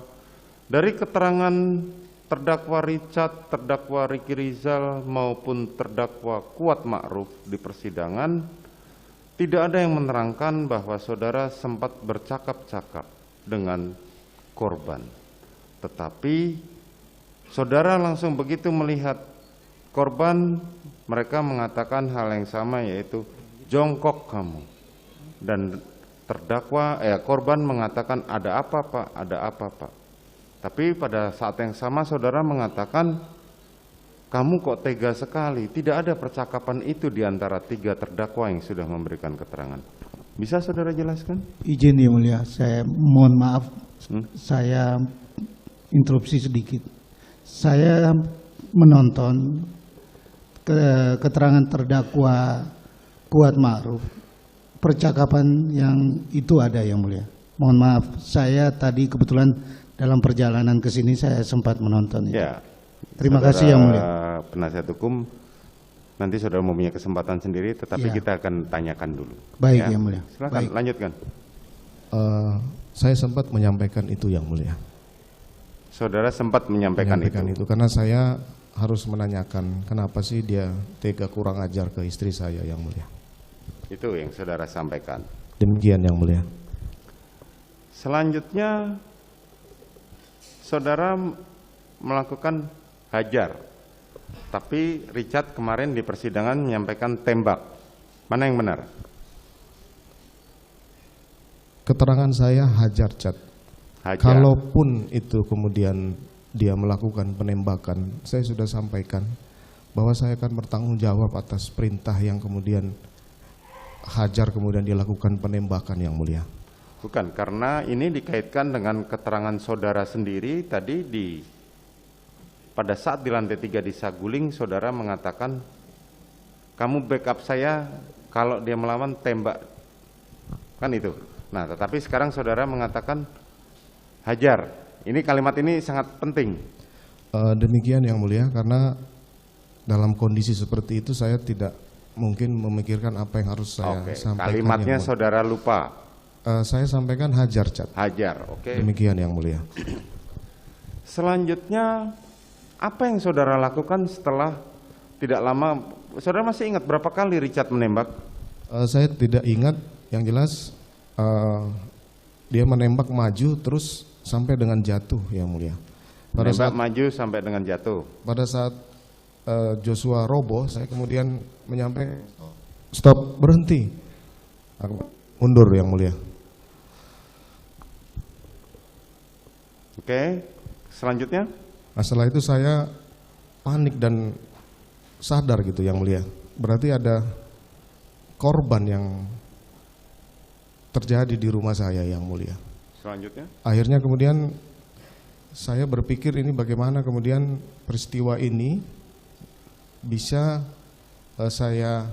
dari keterangan terdakwa Richard, terdakwa Ricky Rizal maupun terdakwa Kuat Ma'ruf di persidangan, tidak ada yang menerangkan bahwa saudara sempat bercakap-cakap dengan korban. Tetapi saudara langsung begitu melihat korban, mereka mengatakan hal yang sama, yaitu jongkok kamu. Dan korban mengatakan ada apa Pak, ada apa Pak. Tapi pada saat yang sama saudara mengatakan, kamu kok tega sekali, tidak ada percakapan itu di antara tiga terdakwa yang sudah memberikan keterangan. Bisa saudara jelaskan? Izin yang mulia, saya mohon maaf, saya interupsi sedikit. Saya menonton keterangan terdakwa Kuat Ma'ruf, percakapan yang itu ada, yang mulia. Mohon maaf, saya tadi kebetulan dalam perjalanan ke sini saya sempat menonton itu. Ya. Terima Saudara kasih yang mulia. Penasihat hukum, nanti saudara mempunyai kesempatan sendiri, tetapi Ya. kita akan tanyakan dulu. Baik, yang mulia. Silakan, Baik. lanjutkan. Saya sempat menyampaikan itu, yang mulia. Saudara sempat menyampaikan itu. Karena saya harus menanyakan kenapa sih dia tega kurang ajar ke istri saya, yang mulia. Itu yang saudara sampaikan. Demikian, yang mulia. Selanjutnya saudara melakukan hajar, tapi Richard kemarin di persidangan menyampaikan tembak. Mana yang benar? Keterangan saya hajar, Chad. Hajar. Kalaupun itu kemudian dia melakukan penembakan, saya sudah sampaikan bahwa saya akan bertanggung jawab atas perintah yang kemudian hajar kemudian dilakukan penembakan, yang mulia. Bukan, karena ini dikaitkan dengan keterangan saudara sendiri tadi pada saat di lantai 3 di Saguling, saudara mengatakan kamu backup saya kalau dia melawan tembak, kan itu. Nah, tetapi sekarang saudara mengatakan hajar. Ini kalimat ini sangat penting. Demikian, yang mulia, karena dalam kondisi seperti itu saya tidak mungkin memikirkan apa yang harus saya Oke, sampaikan. kalimatnya yang mulia. saudara lupa. Saya sampaikan hajar, Chad. Hajar, oke. Demikian, yang mulia. Selanjutnya, apa yang saudara lakukan setelah tidak lama? Saudara masih ingat berapa kali Richard menembak? Saya tidak ingat, yang jelas dia menembak maju terus sampai dengan jatuh, yang mulia. Menembak maju sampai dengan jatuh. Pada saat Joshua roboh, saya kemudian menyampaikan stop, berhenti. Aku mundur, yang mulia. Oke, selanjutnya? Nah, setelah itu saya panik dan sadar gitu, yang mulia. Berarti ada korban yang terjadi di rumah saya, yang mulia. Selanjutnya? Akhirnya kemudian saya berpikir ini bagaimana kemudian peristiwa ini bisa saya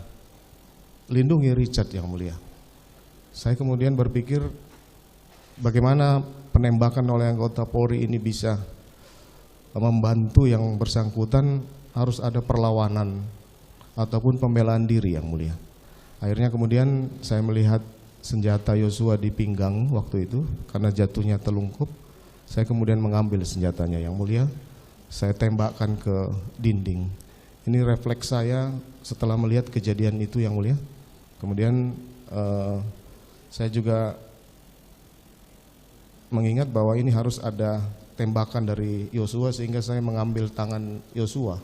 lindungi Richard yang mulia. Saya kemudian berpikir bagaimana penembakan oleh anggota Polri ini bisa membantu yang bersangkutan, harus ada perlawanan ataupun pembelaan diri yang mulia. Akhirnya kemudian saya melihat senjata Yosua di pinggang waktu itu karena jatuhnya telungkup. Saya kemudian mengambil senjatanya yang mulia, saya tembakkan ke dinding. Ini refleks saya setelah melihat kejadian itu yang mulia. Kemudian saya juga mengingat bahwa ini harus ada tembakan dari Yosua, sehingga saya mengambil tangan Yosua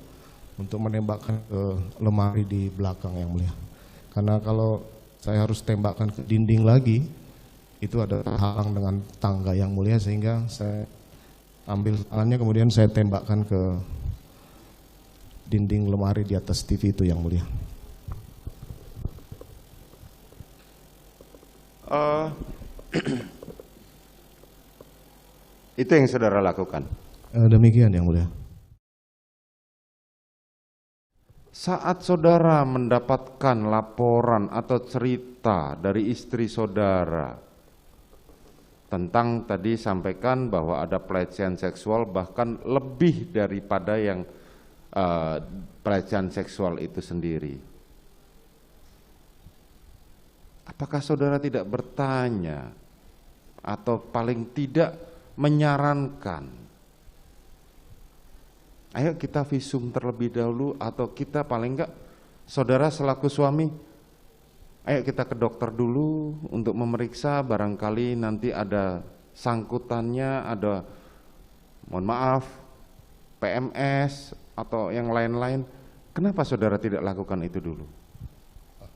untuk menembakkan ke lemari di belakang yang mulia. Karena kalau saya harus tembakkan ke dinding lagi, itu ada halang dengan tangga yang mulia, sehingga saya ambil tangannya kemudian saya tembakkan ke dinding lemari di atas TV itu yang mulia. Itu yang saudara lakukan? Demikian yang mulia. Saat saudara mendapatkan laporan atau cerita dari istri saudara tentang tadi sampaikan bahwa ada pelecehan seksual, bahkan lebih daripada yang pelecehan seksual itu sendiri, apakah saudara tidak bertanya atau paling tidak menyarankan, ayo kita visum terlebih dahulu, atau kita paling enggak saudara selaku suami, ayo kita ke dokter dulu untuk memeriksa, barangkali nanti ada sangkutannya, ada mohon maaf PMS atau yang lain-lain. Kenapa saudara tidak lakukan itu dulu?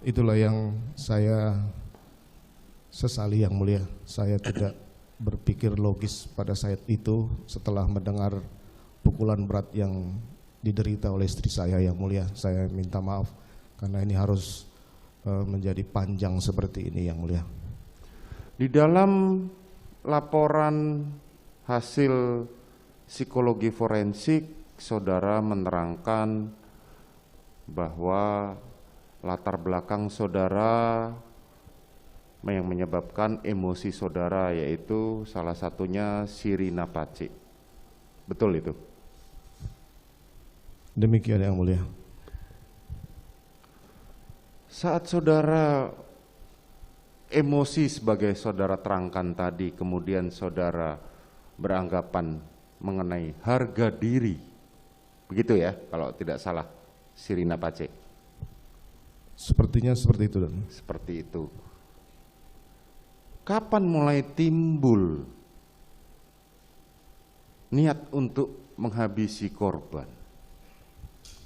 Itulah yang saya sesali yang mulia. Saya tidak berpikir logis pada saat itu setelah mendengar pukulan berat yang diderita oleh istri saya yang mulia. Saya minta maaf karena ini harus menjadi panjang seperti ini yang mulia. Di dalam laporan hasil psikologi forensik, saudara menerangkan bahwa latar belakang saudara yang menyebabkan emosi saudara yaitu salah satunya Sirina Pace. Betul itu? Demikian yang mulia. Saat saudara emosi sebagai saudara terangkan tadi, kemudian saudara beranggapan mengenai harga diri, begitu ya kalau tidak salah Sirina Pace? Sepertinya seperti itu. Seperti itu. Kapan mulai timbul niat untuk menghabisi korban?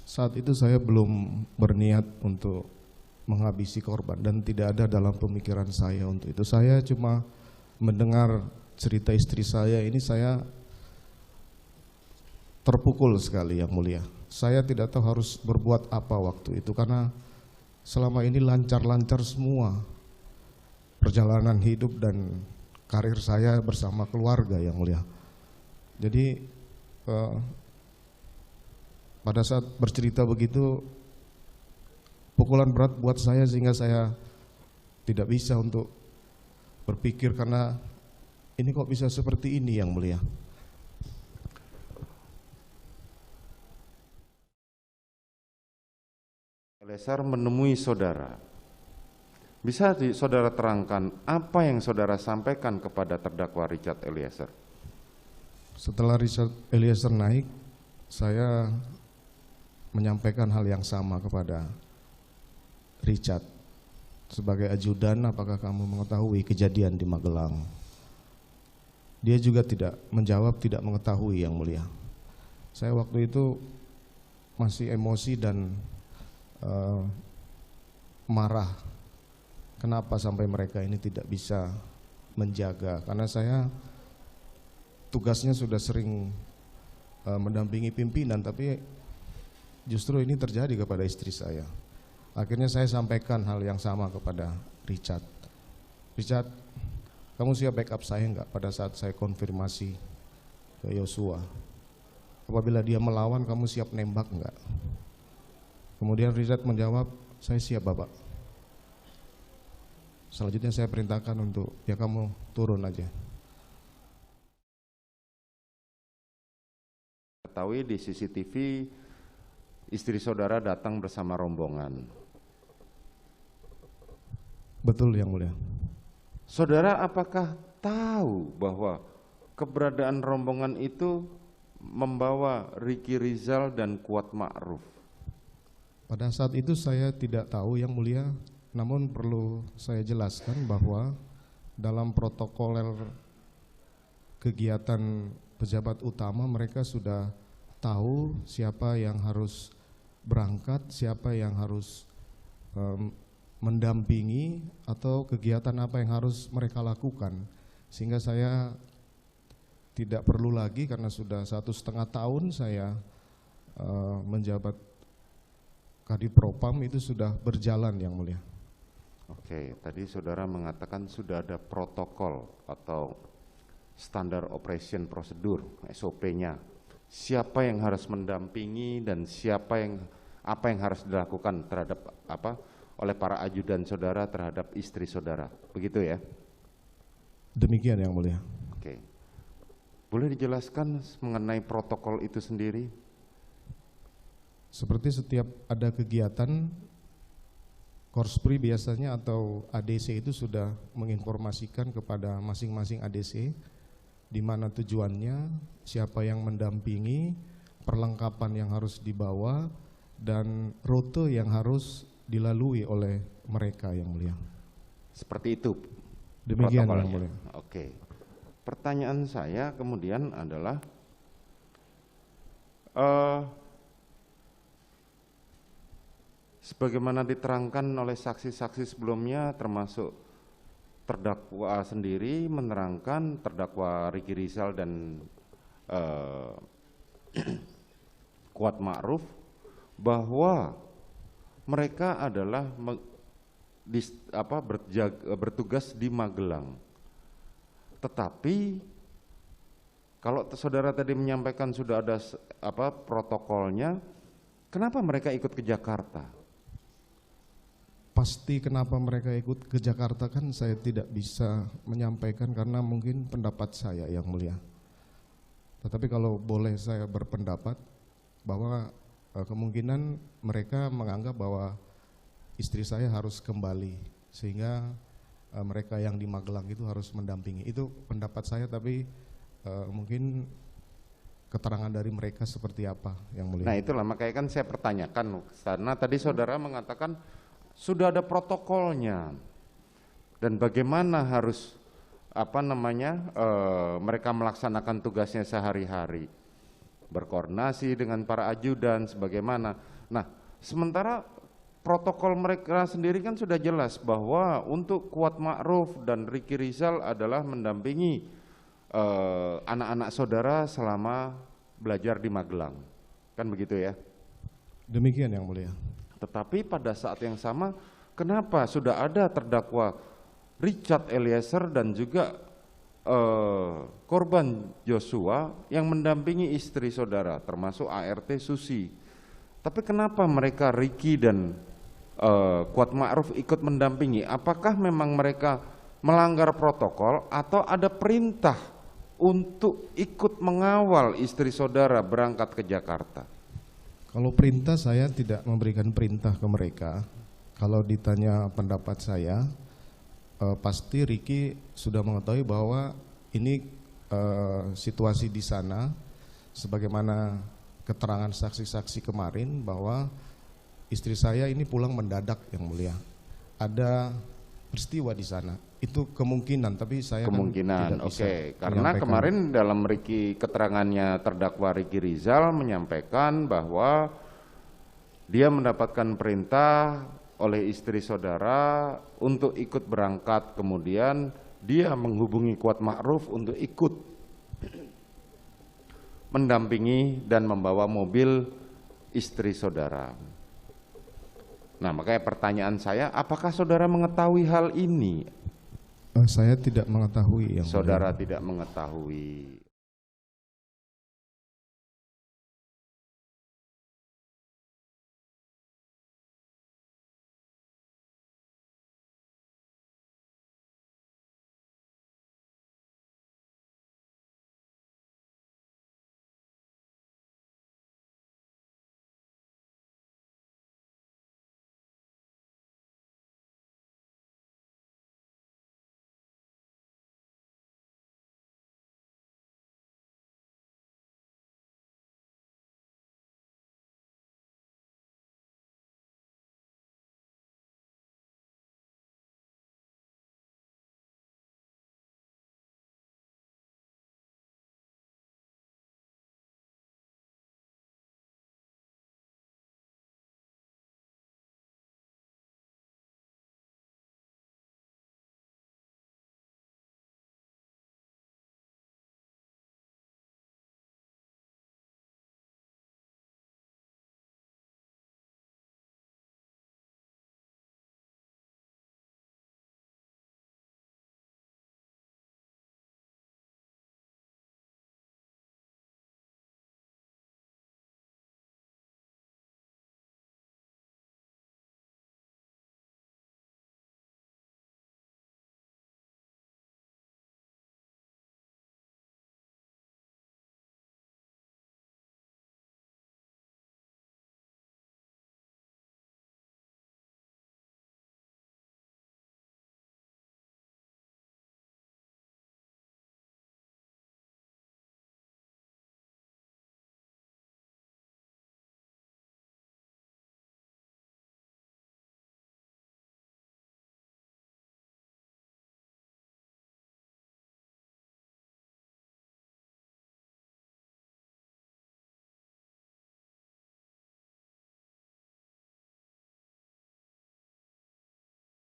Saat itu saya belum berniat untuk menghabisi korban dan tidak ada dalam pemikiran saya untuk itu. Saya cuma mendengar cerita istri saya ini, saya terpukul sekali yang mulia. Saya tidak tahu harus berbuat apa waktu itu karena selama ini lancar-lancar semua perjalanan hidup dan karir saya bersama keluarga yang mulia. Jadi pada saat bercerita begitu, pukulan berat buat saya sehingga saya tidak bisa untuk berpikir karena ini kok bisa seperti ini yang mulia. Eliezer menemui saudara. Bisa saudara terangkan apa yang saudara sampaikan kepada terdakwa Richard Eliezer? Setelah Richard Eliezer naik, saya menyampaikan hal yang sama kepada Richard. Sebagai ajudan, apakah kamu mengetahui kejadian di Magelang? Dia juga tidak menjawab, tidak mengetahui yang mulia. Saya waktu itu masih emosi dan marah. Kenapa sampai mereka ini tidak bisa menjaga? Karena saya tugasnya sudah sering mendampingi pimpinan, tapi justru ini terjadi kepada istri saya. Akhirnya saya sampaikan hal yang sama kepada Richard. Richard, kamu siap backup saya enggak pada saat saya konfirmasi ke Yosua? Apabila dia melawan, kamu siap nembak enggak? Kemudian Richard menjawab, saya siap Bapak. Selanjutnya saya perintahkan untuk ya kamu turun aja. Ketahui di CCTV istri saudara datang bersama rombongan. Betul Yang Mulia. Saudara apakah tahu bahwa keberadaan rombongan itu membawa Ricky Rizal dan Kuat Ma'ruf? Pada saat itu saya tidak tahu Yang Mulia, namun perlu saya jelaskan bahwa dalam protokol kegiatan pejabat utama mereka sudah tahu siapa yang harus berangkat, siapa yang harus mendampingi atau kegiatan apa yang harus mereka lakukan, sehingga saya tidak perlu lagi karena sudah 1,5 tahun saya menjabat Kadipropam itu sudah berjalan Yang Mulia. Oke, tadi saudara mengatakan sudah ada protokol atau standar operation prosedur SOP-nya. Siapa yang harus mendampingi dan apa yang harus dilakukan terhadap oleh para ajudan saudara terhadap istri saudara, begitu ya? Demikian Yang Mulia. Oke, boleh dijelaskan mengenai protokol itu sendiri? Seperti setiap ada kegiatan, Korspri biasanya atau ADC itu sudah menginformasikan kepada masing-masing ADC di mana tujuannya, siapa yang mendampingi, perlengkapan yang harus dibawa, dan rute yang harus dilalui oleh mereka Yang Mulia. Seperti itu. Demikian protokolnya. Yang Mulia. Oke. Pertanyaan saya kemudian adalah sebagaimana diterangkan oleh saksi-saksi sebelumnya termasuk terdakwa sendiri menerangkan terdakwa Ricky Rizal dan Kuat Ma'ruf bahwa mereka adalah bertugas di Magelang. Tetapi kalau saudara tadi menyampaikan sudah ada protokolnya, kenapa mereka ikut ke Jakarta? Pasti kenapa mereka ikut ke Jakarta kan saya tidak bisa menyampaikan karena mungkin pendapat saya Yang Mulia. Tetapi kalau boleh saya berpendapat bahwa kemungkinan mereka menganggap bahwa istri saya harus kembali sehingga mereka yang di Magelang itu harus mendampingi. Itu pendapat saya, tapi mungkin keterangan dari mereka seperti apa Yang Mulia. Nah itulah makanya kan saya pertanyakan, karena tadi saudara mengatakan sudah ada protokolnya dan bagaimana harus mereka melaksanakan tugasnya sehari-hari, berkoordinasi dengan para ajudan sebagaimana. Nah sementara protokol mereka sendiri kan sudah jelas bahwa untuk Kuat Ma'ruf dan Ricky Rizal adalah mendampingi anak-anak saudara selama belajar di Magelang, kan begitu ya? Demikian Yang Mulia. Tetapi pada saat yang sama, kenapa sudah ada terdakwa Richard Eliezer dan juga korban Joshua yang mendampingi istri saudara, termasuk ART Susi. Tapi kenapa mereka Ricky dan Kuat Ma'ruf ikut mendampingi? Apakah memang mereka melanggar protokol atau ada perintah untuk ikut mengawal istri saudara berangkat ke Jakarta? Kalau perintah saya tidak memberikan perintah ke mereka. Kalau ditanya pendapat saya, pasti Ricky sudah mengetahui bahwa ini situasi di sana, sebagaimana keterangan saksi-saksi kemarin bahwa istri saya ini pulang mendadak Yang Mulia. Ada peristiwa di sana. Itu kemungkinan, tapi saya kemungkinan, kan tidak bisa karena kemarin dalam keterangannya terdakwa Ricky Rizal menyampaikan bahwa dia mendapatkan perintah oleh istri saudara untuk ikut berangkat, kemudian dia menghubungi Kuat Ma'ruf untuk ikut mendampingi dan membawa mobil istri saudara. Nah makanya pertanyaan saya, apakah saudara mengetahui hal ini? Saya tidak mengetahui Yang Mulia. Saudara tidak mengetahui.